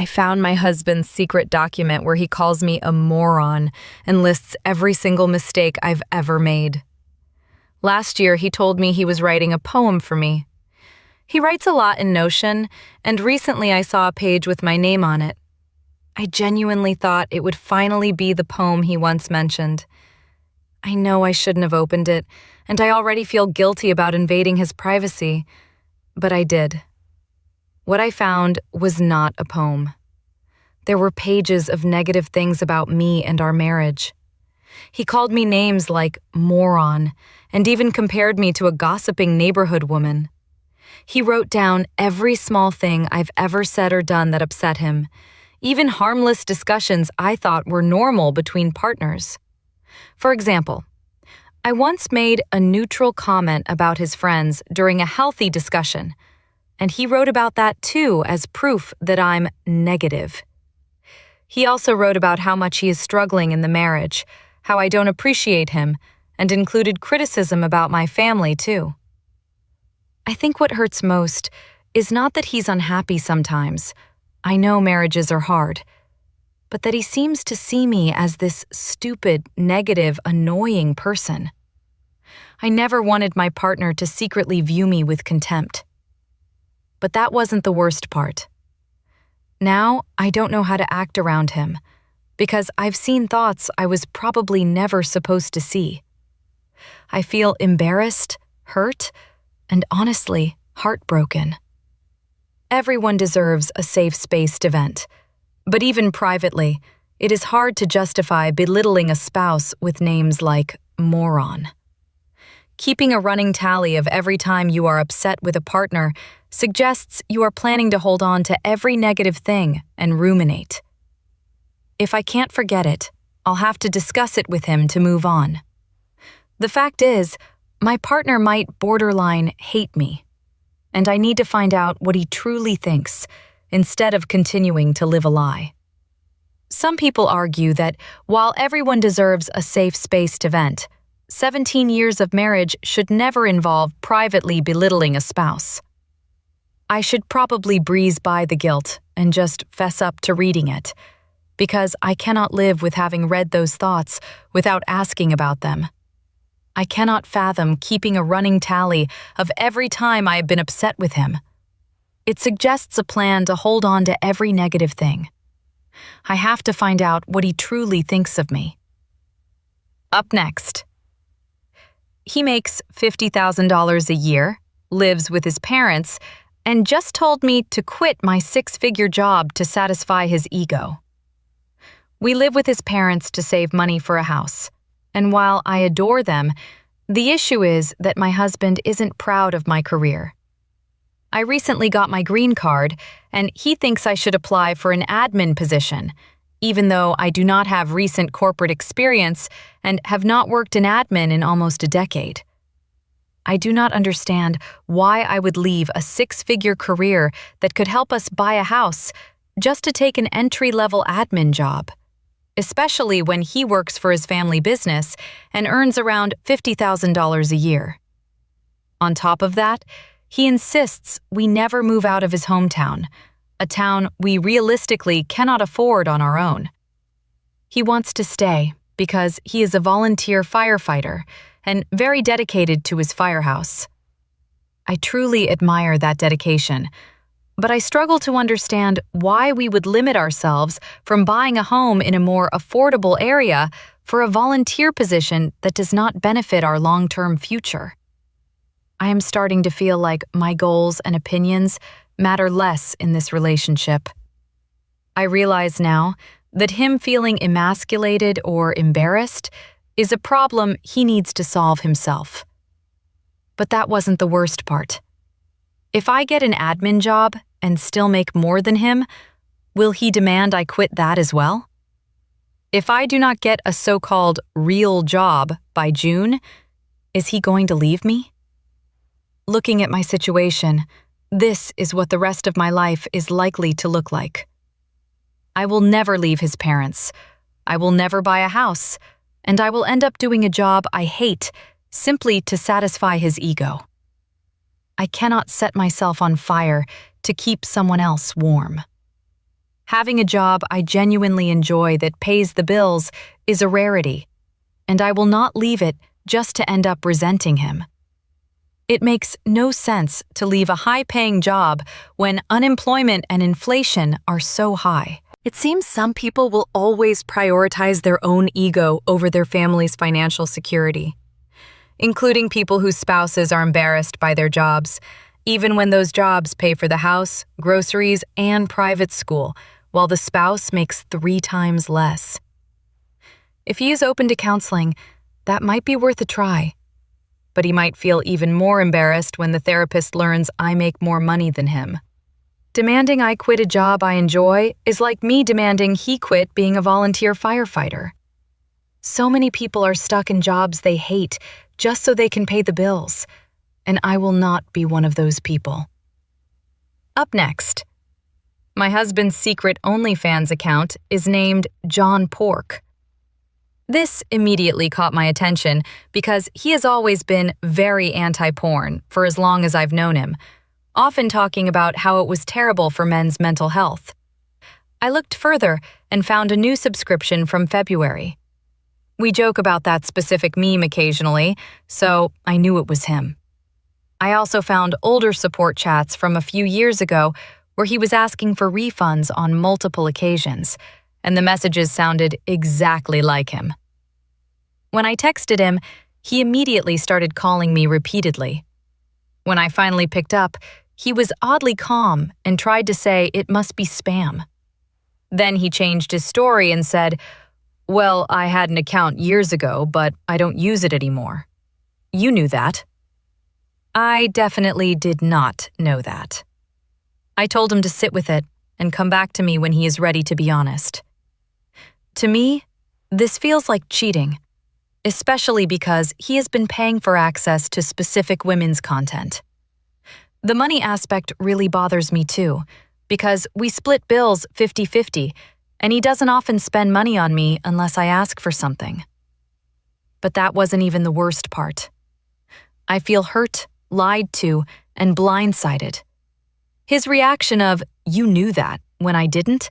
I found my husband's secret document where he calls me a moron and lists every single mistake I've ever made. Last year, he told me he was writing a poem for me. He writes a lot in Notion, and recently I saw a page with my name on it. I genuinely thought it would finally be the poem he once mentioned. I know I shouldn't have opened it, and I already feel guilty about invading his privacy, but I did. What I found was not a poem. There were pages of negative things about me and our marriage. He called me names like moron, and even compared me to a gossiping neighborhood woman. He wrote down every small thing I've ever said or done that upset him, even harmless discussions I thought were normal between partners. For example, I once made a neutral comment about his friends during a healthy discussion, and he wrote about that too as proof that I'm negative. He also wrote about how much he is struggling in the marriage, how I don't appreciate him, and included criticism about my family too. I think what hurts most is not that he's unhappy sometimes. I know marriages are hard, but that he seems to see me as this stupid, negative, annoying person. I never wanted my partner to secretly view me with contempt. But that wasn't the worst part. Now, I don't know how to act around him, because I've seen thoughts I was probably never supposed to see. I feel embarrassed, hurt, and honestly, heartbroken. Everyone deserves a safe space to vent, but even privately, it is hard to justify belittling a spouse with names like moron. Keeping a running tally of every time you are upset with a partner suggests you are planning to hold on to every negative thing and ruminate. If I can't forget it, I'll have to discuss it with him to move on. The fact is, my partner might borderline hate me, and I need to find out what he truly thinks instead of continuing to live a lie. Some people argue that while everyone deserves a safe space to vent, 17 years of marriage should never involve privately belittling a spouse. I should probably breeze by the guilt and just fess up to reading it, because I cannot live with having read those thoughts without asking about them. I cannot fathom keeping a running tally of every time I have been upset with him. It suggests a plan to hold on to every negative thing. I have to find out what he truly thinks of me. Up next. He makes $50,000 a year, lives with his parents, and just told me to quit my 6-figure job to satisfy his ego. We live with his parents to save money for a house, and while I adore them, the issue is that my husband isn't proud of my career. I recently got my green card, and he thinks I should apply for an admin position, even though I do not have recent corporate experience and have not worked in admin in almost a decade. I do not understand why I would leave a 6-figure career that could help us buy a house just to take an entry-level admin job, especially when he works for his family business and earns around $50,000 a year. On top of that, he insists we never move out of his hometown, a town we realistically cannot afford on our own. He wants to stay because he is a volunteer firefighter and very dedicated to his firehouse. I truly admire that dedication, but I struggle to understand why we would limit ourselves from buying a home in a more affordable area for a volunteer position that does not benefit our long-term future. I am starting to feel like my goals and opinions matter less in this relationship. I realize now that him feeling emasculated or embarrassed is a problem he needs to solve himself. But that wasn't the worst part. If I get an admin job and still make more than him, will he demand I quit that as well? If I do not get a so-called real job by June, is he going to leave me? Looking at my situation, this is what the rest of my life is likely to look like. I will never leave his parents. I will never buy a house, and I will end up doing a job I hate simply to satisfy his ego. I cannot set myself on fire to keep someone else warm. Having a job I genuinely enjoy that pays the bills is a rarity, and I will not leave it just to end up resenting him. It makes no sense to leave a high-paying job when unemployment and inflation are so high. It seems some people will always prioritize their own ego over their family's financial security, including people whose spouses are embarrassed by their jobs, even when those jobs pay for the house, groceries, and private school, while the spouse makes 3 times less. If he is open to counseling, that might be worth a try. But he might feel even more embarrassed when the therapist learns I make more money than him. Demanding I quit a job I enjoy is like me demanding he quit being a volunteer firefighter. So many people are stuck in jobs they hate just so they can pay the bills, and I will not be one of those people. Up next, my husband's secret OnlyFans account is named John Pork. This immediately caught my attention because he has always been very anti-porn for as long as I've known him, often talking about how it was terrible for men's mental health. I looked further and found a new subscription from February. We joke about that specific meme occasionally, so I knew it was him. I also found older support chats from a few years ago where he was asking for refunds on multiple occasions, and the messages sounded exactly like him. When I texted him, he immediately started calling me repeatedly. When I finally picked up, he was oddly calm and tried to say it must be spam. Then he changed his story and said, "Well, I had an account years ago, but I don't use it anymore. You knew that." I definitely did not know that. I told him to sit with it and come back to me when he is ready to be honest. To me, this feels like cheating, especially because he has been paying for access to specific women's content. The money aspect really bothers me too, because we split bills 50-50, and he doesn't often spend money on me unless I ask for something. But that wasn't even the worst part. I feel hurt, lied to, and blindsided. His reaction of, "You knew that," when I didn't,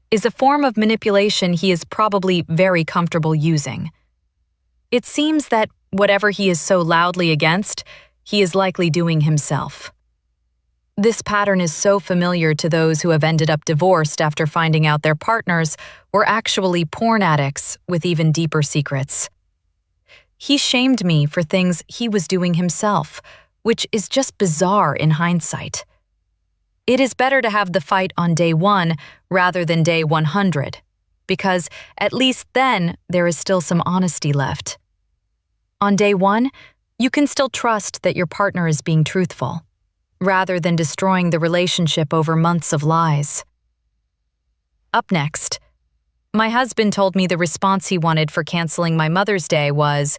is a form of manipulation he is probably very comfortable using. It seems that whatever he is so loudly against, he is likely doing himself. This pattern is so familiar to those who have ended up divorced after finding out their partners were actually porn addicts with even deeper secrets. He shamed me for things he was doing himself, which is just bizarre in hindsight. It is better to have the fight on day 1 rather than day 100, because at least then there is still some honesty left. On day 1, you can still trust that your partner is being truthful, rather than destroying the relationship over months of lies. Up next, my husband told me the response he wanted for canceling my Mother's Day was,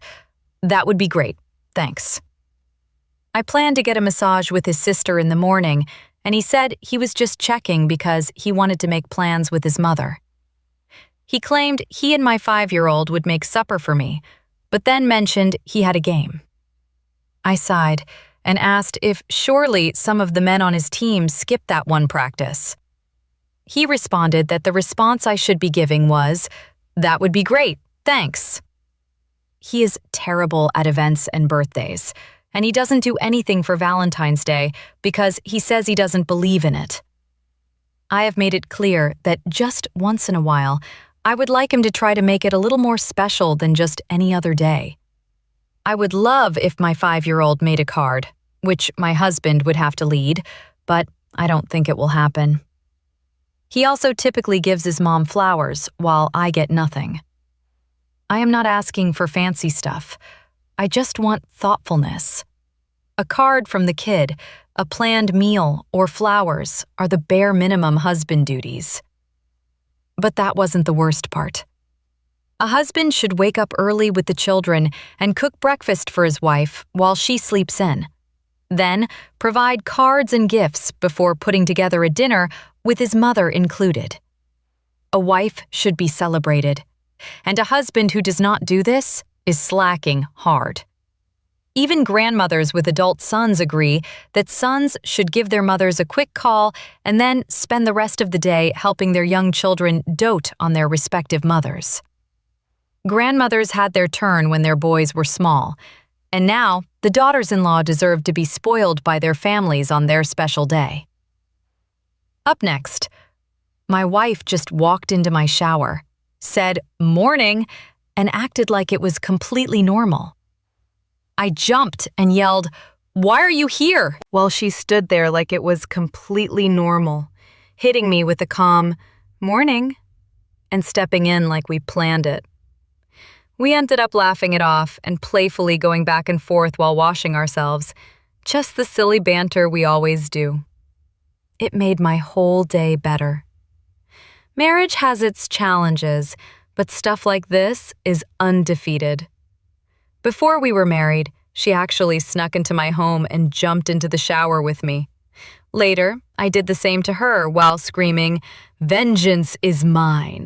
"That would be great, thanks." I planned to get a massage with his sister in the morning, and he said he was just checking because he wanted to make plans with his mother. He claimed he and my 5-year-old would make supper for me, but then mentioned he had a game. I sighed and asked if surely some of the men on his team skipped that one practice. He responded that the response I should be giving was, "That would be great, thanks." He is terrible at events and birthdays, and he doesn't do anything for Valentine's Day because he says he doesn't believe in it. I have made it clear that just once in a while, I would like him to try to make it a little more special than just any other day. I would love if my 5-year-old made a card, which my husband would have to lead, but I don't think it will happen. He also typically gives his mom flowers, while I get nothing. I am not asking for fancy stuff. I just want thoughtfulness. A card from the kid, a planned meal, or flowers are the bare minimum husband duties. But that wasn't the worst part. A husband should wake up early with the children and cook breakfast for his wife while she sleeps in. Then provide cards and gifts before putting together a dinner with his mother included. A wife should be celebrated, and a husband who does not do this is slacking hard. Even grandmothers with adult sons agree that sons should give their mothers a quick call and then spend the rest of the day helping their young children dote on their respective mothers. Grandmothers had their turn when their boys were small, and now the daughters-in-law deserve to be spoiled by their families on their special day. Up next, my wife just walked into my shower, said "morning," and acted like it was completely normal. I jumped and yelled, "Why are you here?" while she stood there like it was completely normal, hitting me with a calm "morning" and stepping in like we planned it. We ended up laughing it off and playfully going back and forth while washing ourselves, just the silly banter we always do. It made my whole day better. Marriage has its challenges, but stuff like this is undefeated. Before we were married, she actually snuck into my home and jumped into the shower with me. Later, I did the same to her while screaming, "Vengeance is mine."